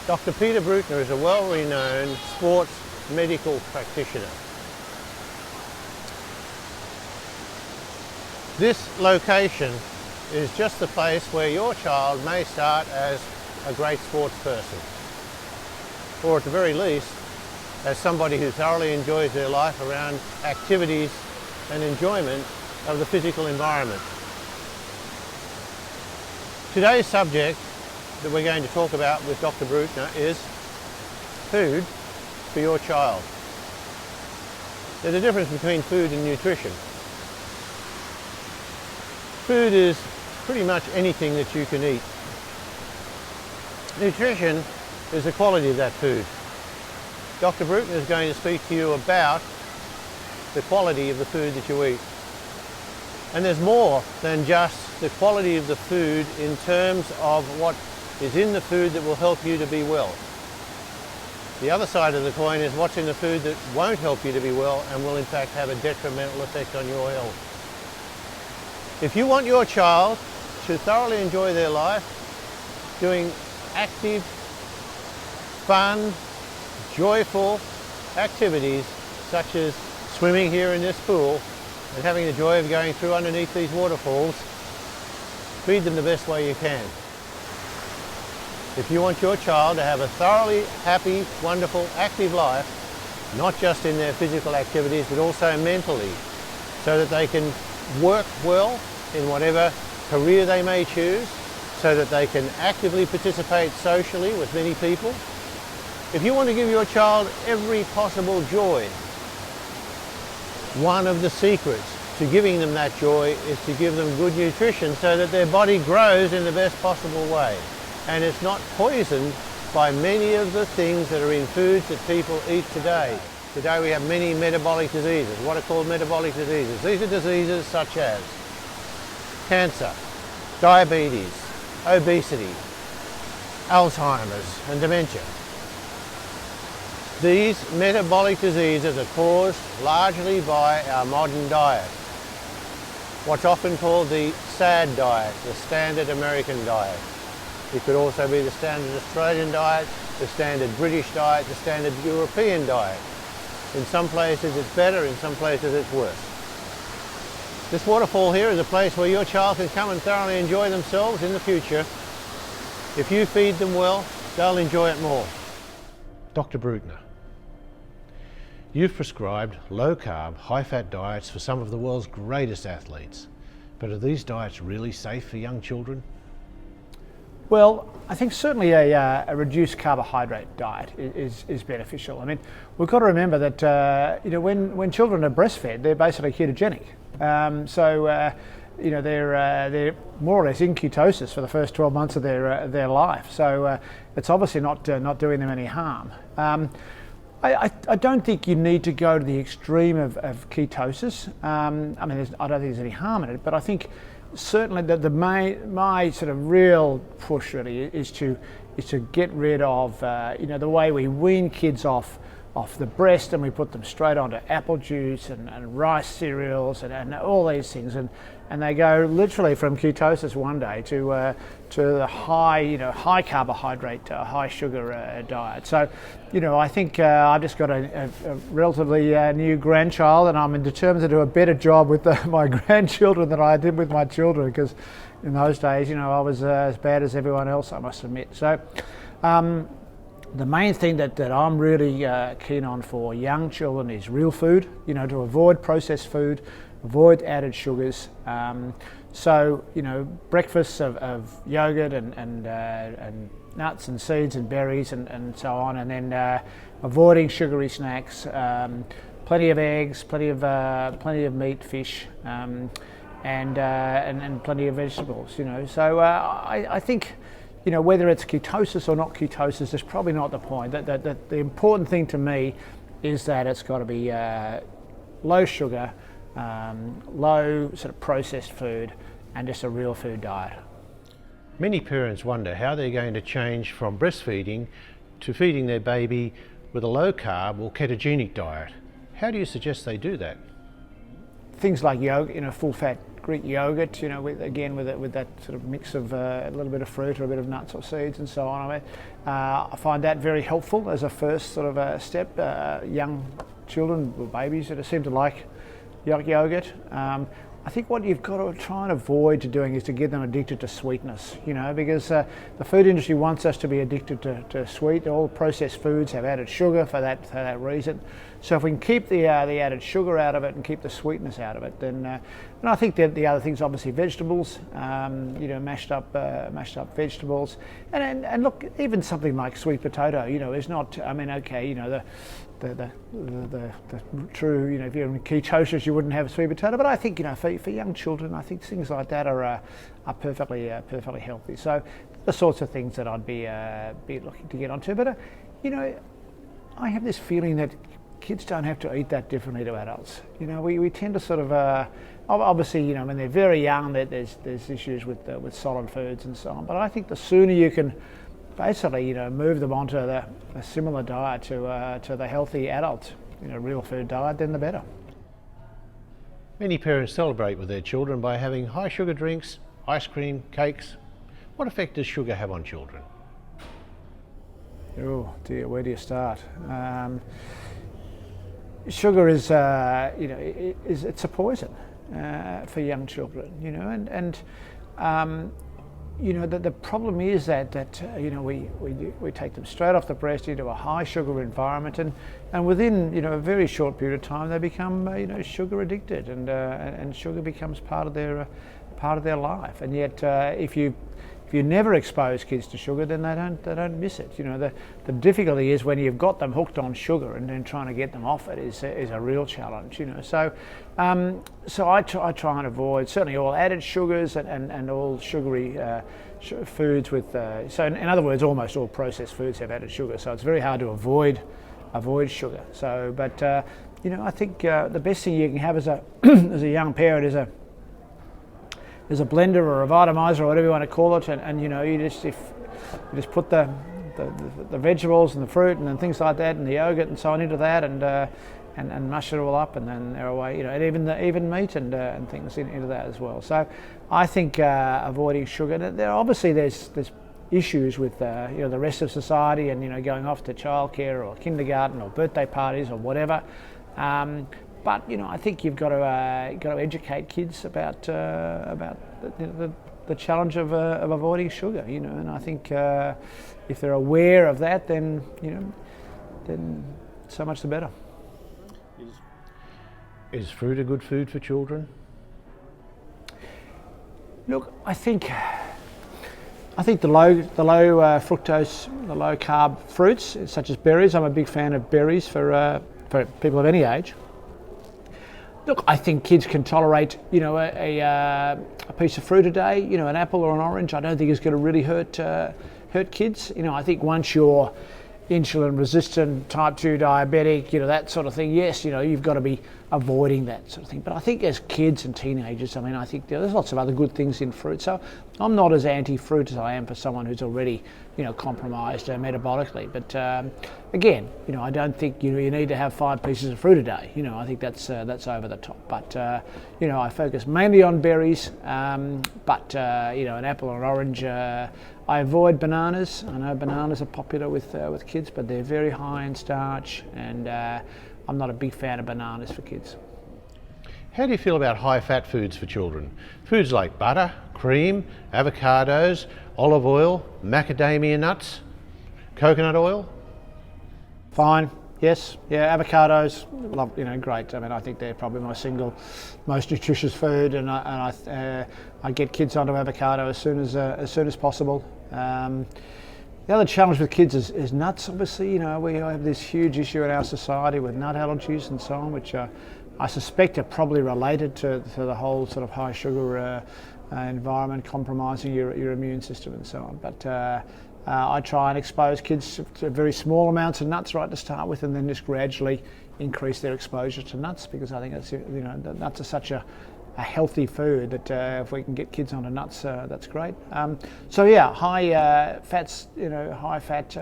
Dr. Peter Bruckner is a well-renowned sports medical practitioner. This location is just the place where your child may start as a great sports person, or at the very least, as somebody who thoroughly enjoys their life around activities and enjoyment of the physical environment. Today's subject that we're going to talk about with Dr. Bruckner is food for your child. There's a difference between food and nutrition. Food is pretty much anything that you can eat. Nutrition is the quality of that food. Dr. Bruckner is going to speak to you about the quality of the food that you eat. And there's more than just the quality of the food in terms of what is in the food that will help you to be well. The other side of the coin is what's in the food that won't help you to be well and will in fact have a detrimental effect on your health. If you want your child to thoroughly enjoy their life, doing active, fun, joyful activities such as swimming here in this pool and having the joy of going through underneath these waterfalls, feed them the best way you can. If you want your child to have a thoroughly happy, wonderful, active life, not just in their physical activities but also mentally, so that they can work well in whatever career they may choose, so that they can actively participate socially with many people. If you want to give your child every possible joy, one of the secrets to giving them that joy is to give them good nutrition so that their body grows in the best possible way and it's not poisoned by many of the things that are in foods that people eat today. Today we have many metabolic diseases. What are called metabolic diseases? These are diseases such as cancer, diabetes, obesity, Alzheimer's and dementia. These metabolic diseases are caused largely by our modern diet, what's often called the SAD diet, the standard American diet. It could also be the standard Australian diet, the standard British diet, the standard European diet. In some places it's better, in some places it's worse. This waterfall here is a place where your child can come and thoroughly enjoy themselves in the future. If you feed them well, they'll enjoy it more. Dr. Bruckner, you've prescribed low-carb, high-fat diets for some of the world's greatest athletes. But are these diets really safe for young children? Well, I think certainly a reduced carbohydrate diet is beneficial. I mean, we've got to remember that when children are breastfed, they're basically ketogenic. They're more or less in ketosis for the first 12 months of their life. So it's obviously not doing them any harm. I don't think you need to go to the extreme of ketosis. I don't think there's any harm in it, but I think certainly my sort of real push really is to get rid of the way we wean kids off the breast and we put them straight onto apple juice and rice cereals and all these things, and they go literally from ketosis one day to the high carbohydrate, high sugar diet. So I think I've just got a relatively new grandchild, and I'm determined to do a better job with my grandchildren than I did with my children, because in those days I was as bad as everyone else, I must admit. So the main thing that I'm really keen on for young children is real food, to avoid processed food, avoid added sugars. Breakfasts of yogurt and nuts and seeds and berries and so on, and then avoiding sugary snacks, plenty of eggs, plenty of meat, fish, and plenty of vegetables. So I think whether it's ketosis or not ketosis is probably not the point. That the important thing to me is that it's got to be low sugar, low sort of processed food, and just a real food diet. Many parents wonder how they're going to change from breastfeeding to feeding their baby with a low carb or ketogenic diet. How do you suggest they do that? Things like yogurt, full fat Greek yogurt, you know, with that sort of mix of a little bit of fruit or a bit of nuts or seeds and so on. I find that very helpful as a first sort of step. Young children or babies that seem to like yogurt. I think what you've got to try and avoid doing is to get them addicted to sweetness, you know, because the food industry wants us to be addicted to sweet. All processed foods have added sugar for that reason. So if we can keep the added sugar out of it and keep the sweetness out of it, then and I think that the other things, obviously vegetables, you know, mashed up vegetables, and look, even something like sweet potato, you know, is not. I mean, okay, you know, the true, you know, if you're in ketosis, you wouldn't have a sweet potato. But I think, you know, for young children, I think things like that are perfectly healthy. So the sorts of things that I'd be looking to get onto. But you know, I have this feeling that kids don't have to eat that differently to adults. You know, we tend to sort of obviously, you know, when they're very young, there's issues with solid foods and so on. But I think the sooner you can basically, you know, move them onto a similar diet to the healthy adult, you know, real food diet, then the better. Many parents celebrate with their children by having high sugar drinks, ice cream, cakes. What effect does sugar have on children? Oh dear, where do you start? Sugar is, you know, it's a poison for young children, you know, and you know, the problem is that you know, we take them straight off the breast into a high sugar environment, and within, you know, a very short period of time they become you know, sugar addicted, and sugar becomes part of their life. And yet if you never expose kids to sugar, then they don't miss it. You know, the difficulty is when you've got them hooked on sugar and then trying to get them off it is a real challenge. You know, so I try and avoid certainly all added sugars and all sugary foods with. So in other words, almost all processed foods have added sugar. So it's very hard to avoid sugar. So, but you know, I think the best thing you can have as a as a young parent is a blender or a vitamizer or whatever you want to call it, and you know, you just put the vegetables and the fruit and then things like that and the yogurt and so on into that, and mush it all up, and then they're away, you know, and even meat and things into that as well. So I think avoiding sugar. There's issues with you know, the rest of society, and you know, going off to childcare or kindergarten or birthday parties or whatever. But you know, I think you've got to educate kids about the challenge of avoiding sugar. You know, and I think if they're aware of that, then you know, then so much the better. Is fruit a good food for children? Look, I think the low fructose, the low carb fruits such as berries. I'm a big fan of berries for people of any age. Look, I think kids can tolerate, you know, a piece of fruit a day. You know, an apple or an orange. I don't think it's going to really hurt kids. You know, I think once you're insulin resistant, type 2 diabetic, you know, that sort of thing, yes, you know, you've got to be avoiding that sort of thing. But I think as kids and teenagers, I mean, I think there's lots of other good things in fruit. So I'm not as anti-fruit as I am for someone who's already, you know, compromised metabolically. But again, you know, I don't think you need to have 5 pieces of fruit a day. You know, I think that's over the top. But you know, I focus mainly on berries. But you know, an apple or an orange. I avoid bananas. I know bananas are popular with kids, but they're very high in starch, and I'm not a big fan of bananas for kids. How do you feel about high-fat foods for children? Foods like butter, cream, avocados, olive oil, macadamia nuts, coconut oil? Fine. Yes. Yeah. Avocados. Love. You know, great. I mean, I think they're probably my single most nutritious food, and I get kids onto avocado as soon as possible. The other challenge with kids is nuts. Obviously, you know, we have this huge issue in our society with nut allergies and so on, which I suspect are probably related to the whole sort of high sugar environment compromising your immune system and so on. But I try and expose kids to very small amounts of nuts right to start with, and then just gradually increase their exposure to nuts, because I think that's, you know, nuts are such a healthy food that if we can get kids onto nuts, that's great. So yeah, high fats, you know, high fat.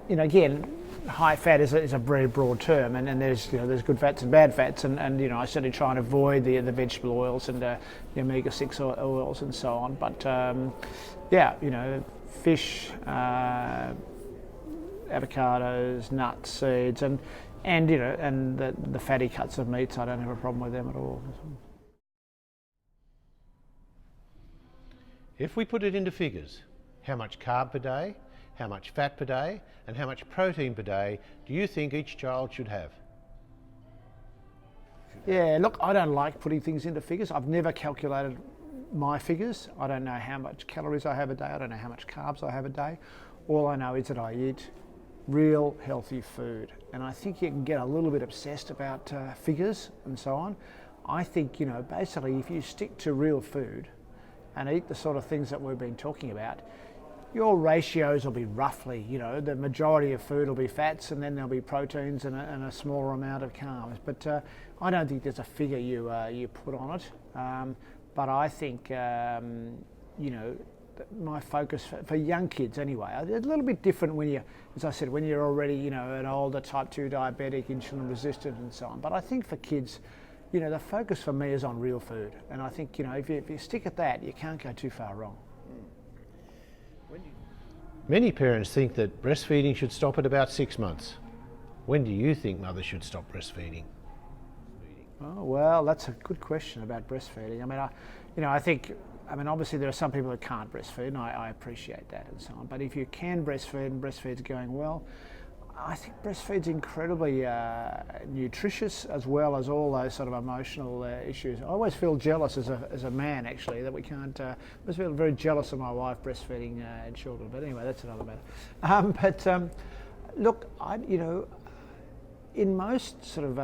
You know, again, high fat is a very broad term, and there's there's good fats and bad fats, and I certainly try and avoid the vegetable oils and the omega-6 oils and so on. But yeah, fish, avocados, nuts, seeds, and the fatty cuts of meats, I don't have a problem with them at all. If we put it into figures, how much carb per day, how much fat per day, and how much protein per day do you think each child should have? Yeah, look, I don't like putting things into figures. I've never calculated my figures. I don't know how much calories I have a day. I don't know how much carbs I have a day. All I know is that I eat real healthy food. And I think you can get a little bit obsessed about figures and so on. I think, basically if you stick to real food and eat the sort of things that we've been talking about, your ratios will be roughly, the majority of food will be fats, and then there'll be proteins and a smaller amount of carbs. But I don't think there's a figure you put on it. But I think, my focus for young kids anyway, it's a little bit different when you, as I said, when you're already, an older type 2 diabetic, insulin resistant and so on. But I think for kids, the focus for me is on real food. And I think, if you stick at that, you can't go too far wrong. Many parents think that breastfeeding should stop at about 6 months. When do you think mothers should stop breastfeeding? Oh, well, that's a good question about breastfeeding. I think obviously there are some people that can't breastfeed, and I appreciate that and so on. But if you can breastfeed and breastfeed's going well, I think breastfeed's incredibly nutritious, as well as all those sort of emotional issues. I always feel jealous as a man, actually, that we can't. I always feel very jealous of my wife breastfeeding children. But anyway, that's another matter. Look, in most sort of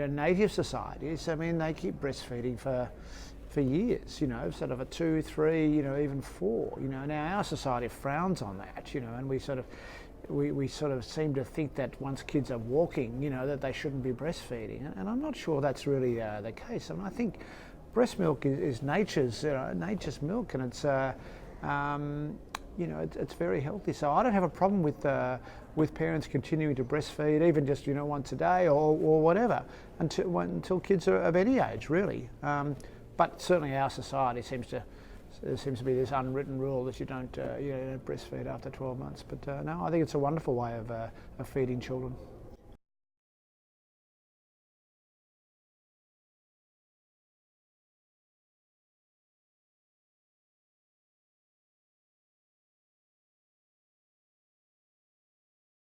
native societies, they keep breastfeeding for years. Sort of a 2, 3, even 4. Now our society frowns on that. And we sort of seem to think that once kids are walking, that they shouldn't be breastfeeding, and I'm not sure that's really the case. I think breast milk is nature's milk, and it's it's very healthy. So I don't have a problem with parents continuing to breastfeed, even just once a day or whatever, until kids are of any age, really. But certainly our society there seems to be this unwritten rule that you don't breastfeed after 12 months. But no, I think it's a wonderful way of feeding children.